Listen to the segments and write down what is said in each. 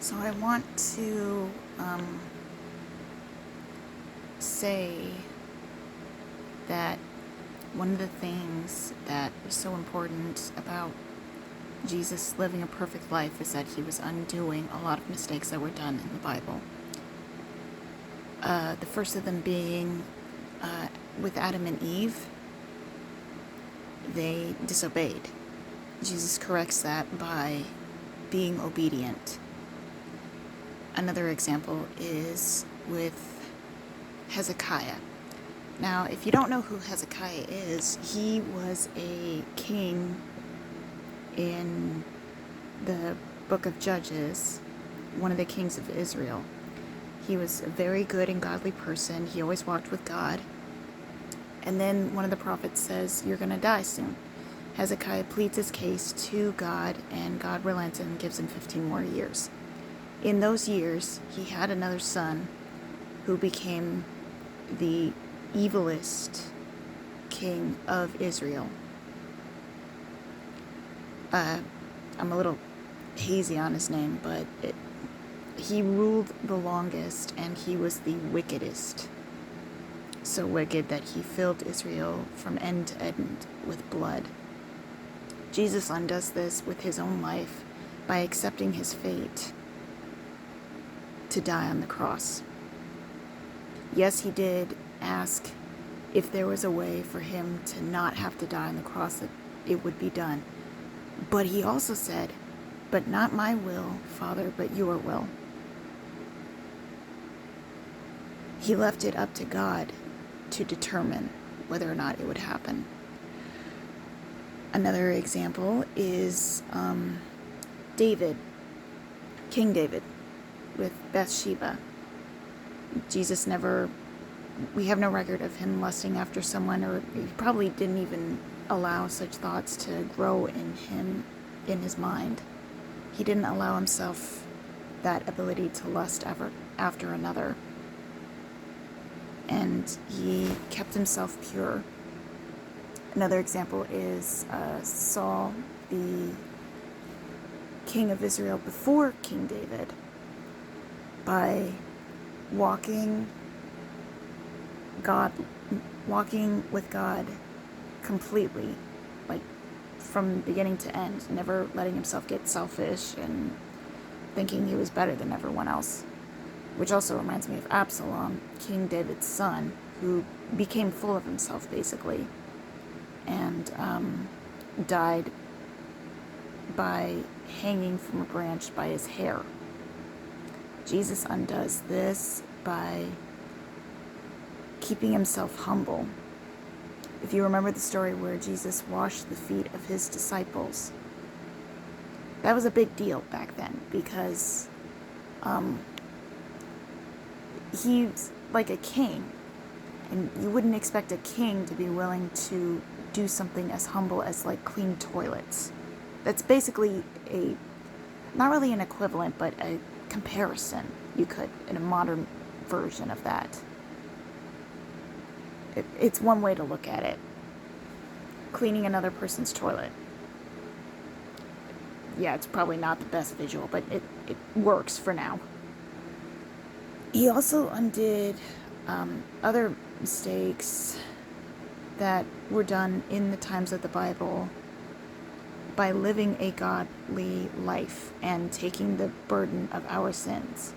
So I want to say that one of the things that is so important about Jesus living a perfect life is that he was undoing a lot of mistakes that were done in the Bible. The first of them being with Adam and Eve, they disobeyed. Jesus corrects that by being obedient. Another example is with Hezekiah. Now, if you don't know who Hezekiah is, he was a king in the book of Judges, one of the kings of Israel. He was a very good and godly person. He always walked with God. And then one of the prophets says, "You're going to die soon." Hezekiah pleads his case to God, and God relents and gives him 15 more years. In those years, he had another son who became the evilest king of Israel. I'm a little hazy on his name, but he ruled the longest, and he was the wickedest. So wicked that he filled Israel from end to end with blood. Jesus undoes this with his own life by accepting his fate to die on the cross. Yes, he did ask if there was a way for him to not have to die on the cross, that it would be done. But he also said, "But not my will, Father, but your will." He left it up to God to determine whether or not it would happen. Another example is David, King David, with Bathsheba. We have no record of him lusting after someone, or he probably didn't even allow such thoughts to grow in him, in his mind. He didn't allow himself that ability to lust after another. And he kept himself pure. Another example is Saul, the king of Israel before King David, by walking with God completely, like from beginning to end, never letting himself get selfish and thinking he was better than everyone else. Which also reminds me of Absalom, King David's son, who became full of himself basically, and died by hanging from a branch by his hair. Jesus undoes this by keeping himself humble. If you remember the story where Jesus washed the feet of his disciples, that was a big deal back then, because he's like a king, and you wouldn't expect a king to be willing to do something as humble as like clean toilets. That's basically not really an equivalent, but a comparison, you could, in a modern version of that. It's one way to look at it. Cleaning another person's toilet. Yeah, it's probably not the best visual, but it works for now. He also undid other mistakes that were done in the times of the Bible by living a godly life and taking the burden of our sins.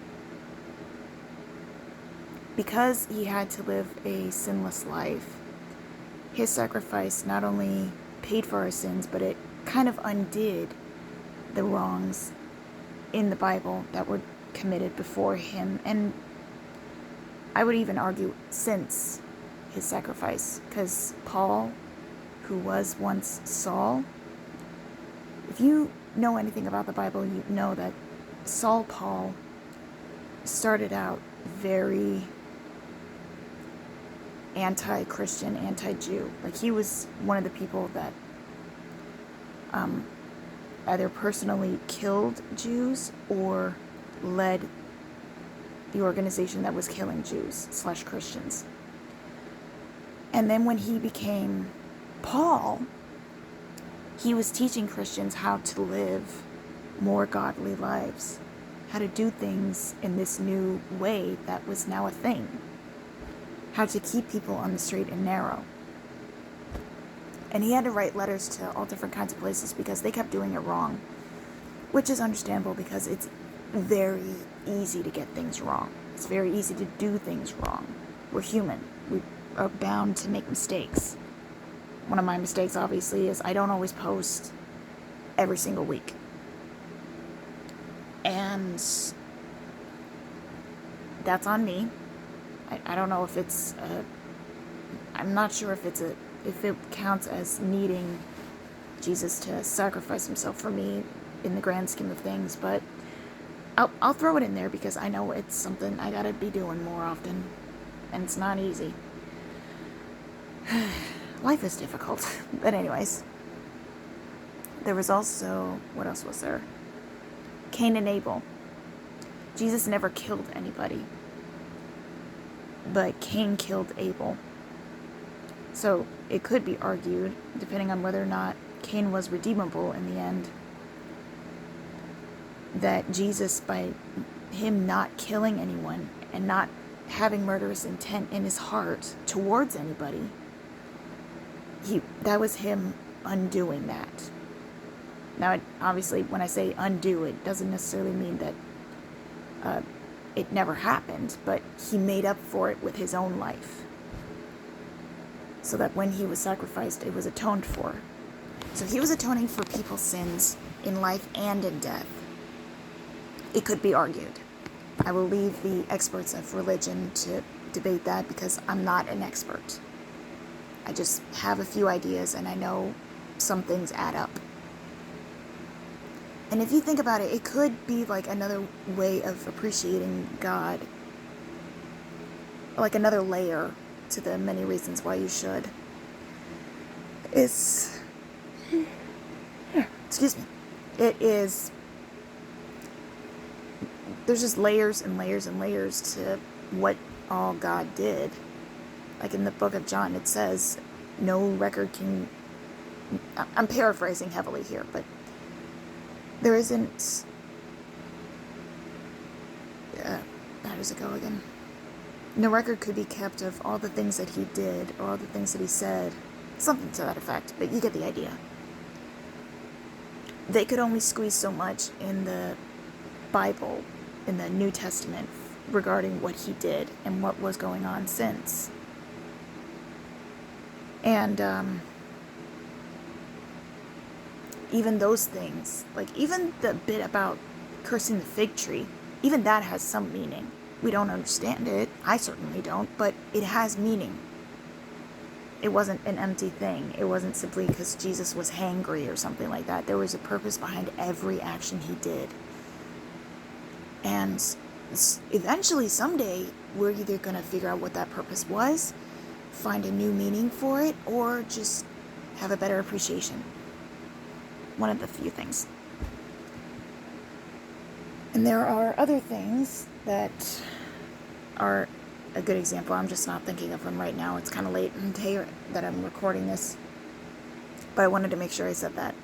Because he had to live a sinless life, his sacrifice not only paid for our sins, but it kind of undid the wrongs in the Bible that were committed before him, and I would even argue since his sacrifice, because Paul, who was once Saul, if you know anything about the Bible, you know that Saul Paul started out very anti-Christian, anti-Jew. Like, he was one of the people that either personally killed Jews or led the organization that was killing Jews / Christians. And then when he became Paul, he was teaching Christians how to live more godly lives. how to do things in this new way that was now a thing. How to keep people on the straight and narrow. And he had to write letters to all different kinds of places because they kept doing it wrong. Which is understandable because it's very easy to get things wrong. It's very easy to do things wrong. We're human. We are bound to make mistakes. One of my mistakes, obviously, is I don't always post every single week. And that's on me. I don't know if it's I'm not sure if it counts as needing Jesus to sacrifice himself for me in the grand scheme of things, but I'll throw it in there because I know it's something I gotta be doing more often, and it's not easy. Life is difficult. But anyways, there was also, what else was there? Cain and Abel. Jesus never killed anybody, but Cain killed Abel. So it could be argued, depending on whether or not Cain was redeemable in the end, that Jesus, by him not killing anyone and not having murderous intent in his heart towards anybody, that was him undoing that. Now, obviously, when I say undo, it doesn't necessarily mean that it never happened, but he made up for it with his own life. So that when he was sacrificed, it was atoned for. So he was atoning for people's sins in life and in death. It could be argued. I will leave the experts of religion to debate that because I'm not an expert. I just have a few ideas and I know some things add up. And if you think about it, it could be like another way of appreciating God. Like another layer to the many reasons why you should. Excuse me. There's just layers and layers and layers to what all God did. Like in the book of John, it says, no record can... I'm paraphrasing heavily here, but there isn't... how does it go again? No record could be kept of all the things that he did, or all the things that he said. Something to that effect, but you get the idea. They could only squeeze so much in the Bible, in the New Testament, regarding what he did and what was going on since. And even those things, like even the bit about cursing the fig tree, even that has some meaning. We don't understand it. I certainly don't, but it has meaning. It wasn't an empty thing. It wasn't simply because Jesus was hangry or something like that. There was a purpose behind every action he did. And eventually, someday, we're either going to figure out what that purpose was, find a new meaning for it, or just have a better appreciation. One of the few things. And there are other things that are a good example. I'm just not thinking of them right now. It's kind of late in the day that I'm recording this. But I wanted to make sure I said that.